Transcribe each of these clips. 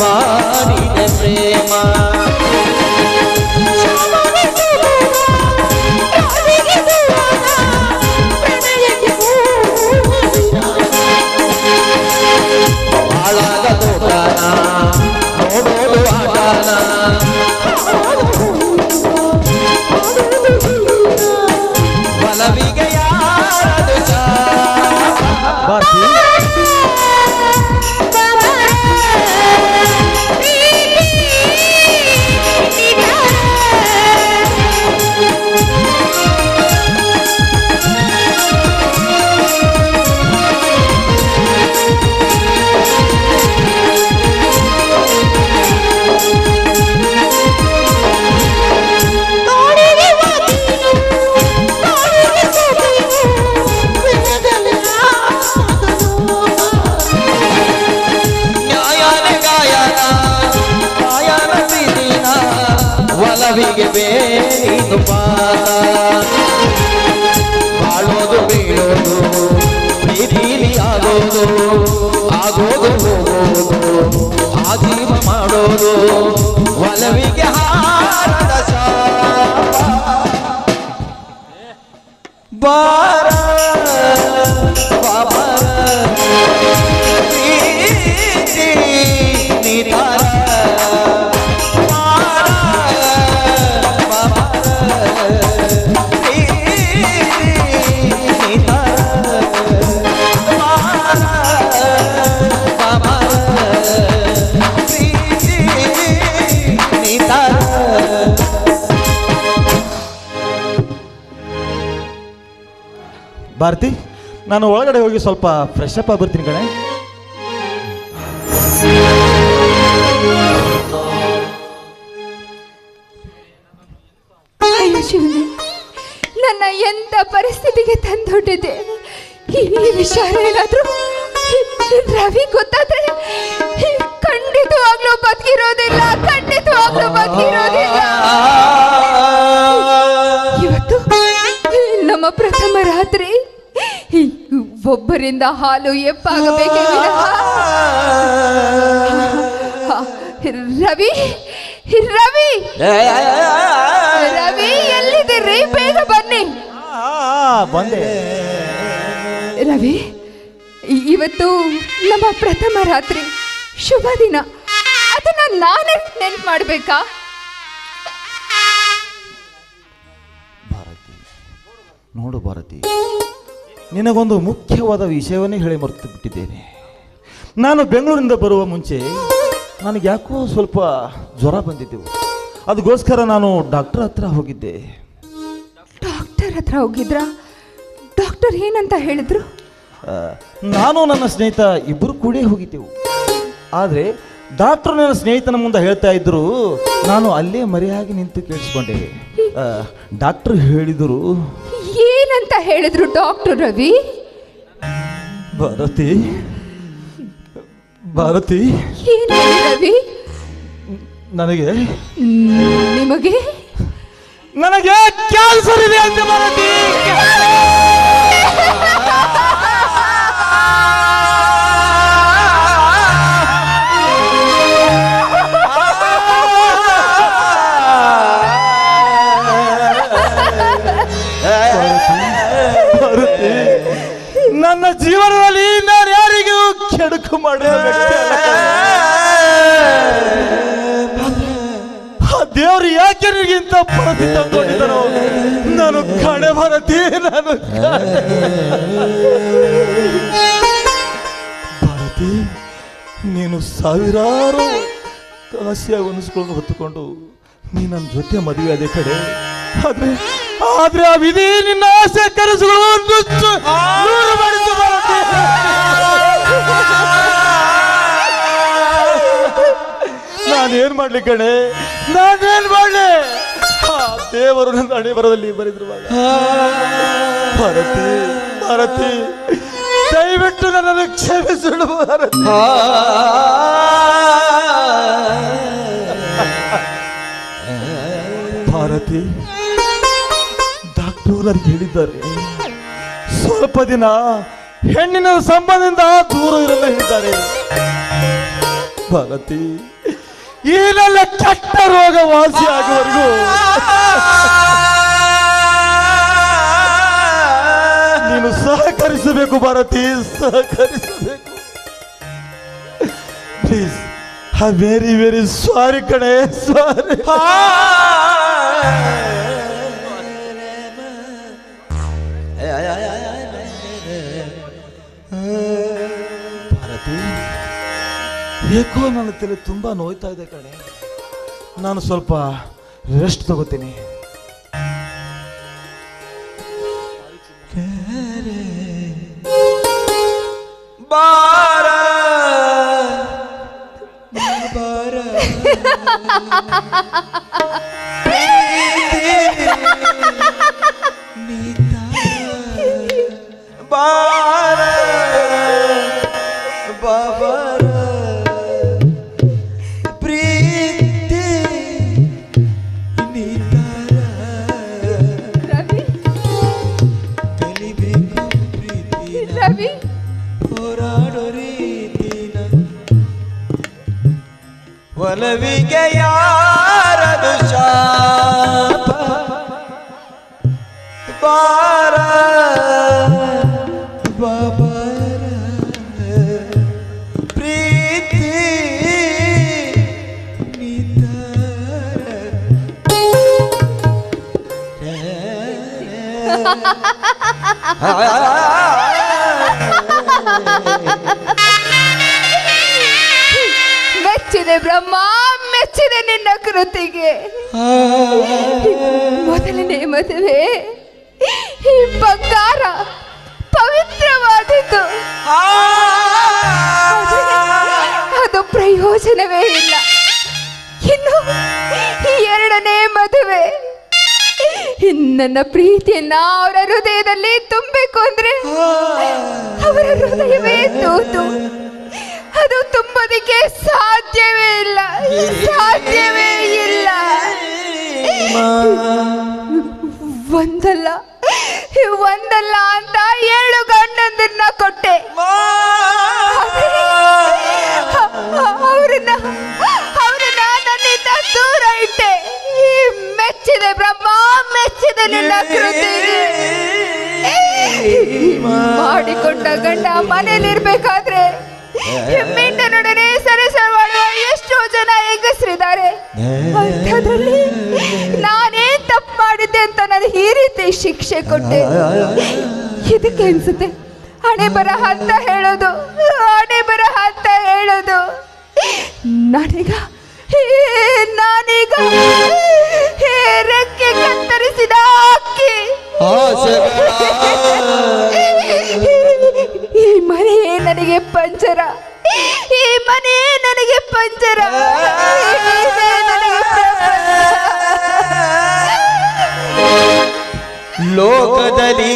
ಮಾಡಿದೆ ಪ್ರೇಮ ಹಾಳಾಗದು ಗಾನ ನೋಡೋದು ಆಗಾನ ಬಲವಿಗೆ ಯಾರದು ಒಲವಿಗೆ ಬೇರೇನು ಬಾಳೋದು ಬೀಳೋದು ಪ್ರೀತಿಲಿ ಆಗೋದು ಆಗೋದು ಹೋಗೋದು ಆಜೀವ ಮಾಡೋದು ಒಲವಿಗೆ ಹಾರದ ಬಾರ ಬಾಬರ ಪ್ರೀತಿ ನಿಧಾನ ಭಾರತಿ, ನಾನು ಒಳಗಡೆ ಹೋಗಿ ಸ್ವಲ್ಪ ಫ್ರೆಶ್ ಅಪ್ ಆಗ್ಬಿಡ್ತೀನಿ ಕಣೆ. ಅಯ್ಯೋ ಶಿವನೇ, ನನ್ನ ಎಂತ ಪರಿಸ್ಥಿತಿಗೆ ತಂದೊಡ್ಡಿದೆ. ಈ ವಿಚಾರ ಏನಾದ್ರೂ ರವಿ ಗೊತ್ತಾದ್ರೆ ಖಂಡಿತವಾಗ್ಲೂ ಬದುಕಿರೋದಿಲ್ಲ, ಖಂಡಿತವಾಗ್ಲೂ ಬದುಕಿರೋದಿಲ್ಲ. ಇವತ್ತು ನಮ್ಮ ಪ್ರಥಮ ರಾತ್ರಿ, ಒಬ್ಬರಿಂದ ಹಾಲು ಎಪ್ಪಾಗಬೇಕೇ ವಿನಃ. ರವಿ ರವಿ ರವಿ ಎಲ್ಲಿದ್ದೀರಿ? ಬೇಗ ಬನ್ನಿ. ಬಂದೆ. ರವಿ, ಇವತ್ತು ನಮ್ಮ ಪ್ರಥಮ ರಾತ್ರಿ, ಶುಭ ದಿನ. ಅದನ್ನ ನಾನೇ ನೆನ್ಪು ಮಾಡ್ಬೇಕಾ? ಭಾರತಿ, ನೋಡು ಭಾರತಿ, ನಿನಗೊಂದು ಮುಖ್ಯವಾದ ವಿಷಯವನ್ನೇ ಹೇಳಿ ಮರೆತು ಬಿಟ್ಟಿದ್ದೇನೆ. ನಾನು ಬೆಂಗಳೂರಿಂದ ಬರುವ ಮುಂಚೆ ನನಗೆ ಯಾಕೋ ಸ್ವಲ್ಪ ಜ್ವರ ಬಂದಿದ್ದೆವು. ಅದಕ್ಕೋಸ್ಕರ ನಾನು ಡಾಕ್ಟರ್ ಹತ್ರ ಹೋಗಿದ್ದೆ. ಡಾಕ್ಟರ್ ಹತ್ರ ಹೋಗಿದ್ರಾ? ಡಾಕ್ಟರ್ ಏನಂತ ಹೇಳಿದ್ರು? ನಾನು ನನ್ನ ಸ್ನೇಹಿತ ಇಬ್ಬರು ಕೂಡ ಹೋಗಿದ್ದೆವು. ಆದರೆ ಡಾಕ್ಟರ್ ನನ್ನ ಸ್ನೇಹಿತನ ಮುಂದೆ ಹೇಳ್ತಾ ಇದ್ರು, ನಾನು ಅಲ್ಲೇ ಮರೆಯಾಗಿ ನಿಂತು ಕೇಳಿಸ್ಕೊಂಡೆ. ಡಾಕ್ಟರ್ ಹೇಳಿದರು. ಏನಂತ ಹೇಳಿದ್ರು ಡಾಕ್ಟರ್ ರವಿ? ಭಾರತಿ ಭಾರತಿ, ಏನು ರವಿ? ನನಗೆ ನಿಮಗೆ ನನಗೆ ಕ್ಯಾನ್ಸರ್ ಇದೆ ಅಂತ ಭಾರತಿ. ನನ್ನ ಜೀವನದಲ್ಲಿ ನಾನು ಯಾರಿಗೂ ಕೆಡುಕು ಮಾಡಿದ ವ್ಯಕ್ತಿ ಅಲ್ಲ. ದೇವರು ಯಾಕೆ ನಿನಗಿಂತ ಪರಿಸ್ಥಿತಿ ತಂದುಕೊಂಡಿದ್ದಾನೋ ನಾನು ಕಾಣೆ ಭಾರತಿ, ನಾನು ಭಾರತಿ. ನೀನು ಸಾವಿರಾರು ಕಾಸಿಯ ಅನಿಸ್ಕೊಂಡು ಹೊತ್ತುಕೊಂಡು ನೀ ನನ್ನ ಜೊತೆ ಮದುವೆ ಅದೇ ಕಡೆ. ಆದ್ರೆ ಆ ವಿಧಿ ನಿನ್ನ ಆಸೆ ಕನಸುಗಳು ನೂರು ಮಾಡಿತು ಭಾರತಿ. ನಾನೇನ್ ಮಾಡ್ಲಿ ಕಣೆ, ನಾನೇನ್ ಮಾಡ್ಲಿ? ದೇವರು ನನ್ನ ಹಣೆ ಬರದಲ್ಲಿ ಬರೆದಿರುವಾಗ ಭಾರತಿ ಭಾರತಿ, ದಯವಿಟ್ಟು ನನ್ನನ್ನು ಕ್ಷಮಿಸಿಡು ಭಾರತಿ. ಭಾರತಿ, ಡಾಕ್ಟರ್ ನನಗೆ ಹೇಳಿದ್ದಾರೆ, ಸ್ವಲ್ಪ ದಿನ ಹೆಣ್ಣಿನ ಸಂಬಂಧದಿಂದ ದೂರ ಇರಲು ಹೇಳಿದ್ದಾರೆ. ಭಾರತಿ, ಈ ನನ್ನ ಕೆಟ್ಟ ರೋಗ ವಾಸಿ ಆಗುವವರೆಗೂ ನೀನು ಸಹಕರಿಸಬೇಕು ಭಾರತಿ, ಸಹಕರಿಸಬೇಕು. Please, I very very sorry ಕಣೆ, ಸಾರಿ. ಭಾರತಿ, ಏಕೋ ನನ್ನ ತಲೆ ತುಂಬಾ ನೋಯ್ತಾ ಇದೆ ಕಣೆ. ನಾನು ಸ್ವಲ್ಪ ರೆಸ್ಟ್ ತಗೋತೀನಿ. ಬಾರ ಬಾರ ಬಾರ ಬಾಬರ ಪ್ರೀತಿ ನೀತಾರ ರವಿ, ಕಲಿಬೇಕು ಪ್ರೀತಿನ ರವಿ, ಹೋರಾಡೋ ರೀತಿನ ಒಲವಿಗೆ ಯಾರದು ಶಾಪ ಬಾರ ಬಾಬರ ಪ್ರೀತಿ ಮೆಚ್ಚಿದೆ ಬ್ರಹ್ಮ, ಮೆಚ್ಚಿದೆ ನಿನ್ನ ಕೃತಿಗೆ. ಮೊದಲನೇ ಮದುವೆ ಈ ಬಂಗಾರ ಪವಿತ್ರವಾದದ್ದು, ಅದು ಪ್ರಯೋಜನವೇ ಇಲ್ಲ. ಇನ್ನು ಈ ಎರಡನೇ ಮದುವೆ ನನ್ನ ಪ್ರೀತಿಯನ್ನ ಅವರ ಹೃದಯದಲ್ಲಿ ತುಂಬಬೇಕು ಅಂದ್ರೆ ಅವರ ಹೃದಯವೇ ತೂತು. ಅದು ತುಂಬೋದಿಕ್ಕೆ ಸಾಧ್ಯವೇ ಇಲ್ಲ, ಸಾಧ್ಯವೇ ಇಲ್ಲ. ಒಂದಲ್ಲ ಒಂದಲ್ಲ ಅಂತ 7 ಗಂಡಂದಿರನ್ನ ಕೊಟ್ಟೆ. ಅವ್ರನ್ನ ನನ್ನಿಂದ ದೂರ ಇಟ್ಟೆ. ಮೆಚ್ಚಿದೆ ಬ್ರಹ್ಮ, ಮೆಚ್ಚಿದೆ ನಿನ್ನ ಕೃತಿಗೆ. ಮಾಡಿಕೊಂಡ ಗಂಡ ಮನೇಲಿರ್ಬೇಕಾದ್ರೆ ಮಿಂಟನೊಡನೆ ಸರಸ ಮಾಡುವ ಎಷ್ಟೋ ಜನ ಹೆಂಗಸರಿದ್ದಾರೆ. ಅಂಥದ್ರಲ್ಲಿ ನಾನೇ ತಪ್ಪು ಮಾಡಿದ್ದೆ ಅಂತ ನಾನು ಈ ರೀತಿ ಶಿಕ್ಷೆ ಕೊಟ್ಟೆ. ಇದಕ್ಕೆ ಅನ್ಸುತ್ತೆ ಹಣೆ ಬರಹ ಅಂತ ಹೇಳೋದು, ಹಣೆ ಬರಹ ಅಂತ ಹೇಳೋದು. ನಾನೀಗ ರೆಕ್ಕೆ ಕತ್ತರಿಸಿದ ಅಕ್ಕಿ. ಈ ಮನೆ ನನಗೆ ಪಂಜರ, ಈ ಮನೆ ನನಗೆ ಪಂಜರ, ನನಗೆ ಲೋಕದಲ್ಲಿ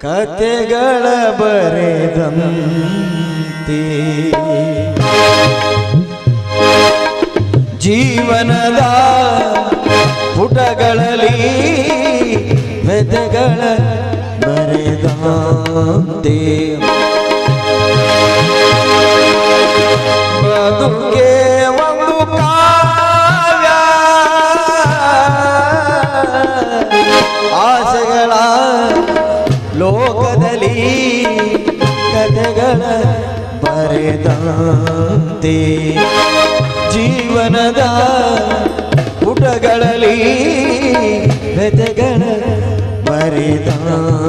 ಕತೆಗಳ ಬರೆದಂತೆ ಜೀವನದ ಪುಟಗಳಲ್ಲಿ ವೆದೆಗಳ ಬರೆದಂತೆ ಬದುಕೆ ಒಂದು ಕಾವ್ಯ ಆಸೆಗಳ ಲೋಕದಲ್ಲಿ ಕಥೆಗಳ ಬರೆದಂತೆ ಜೀವನದ ಪುಟಗಳಲ್ಲಿ ಬೆದೆಗಳ ಬರೆದಂತೆ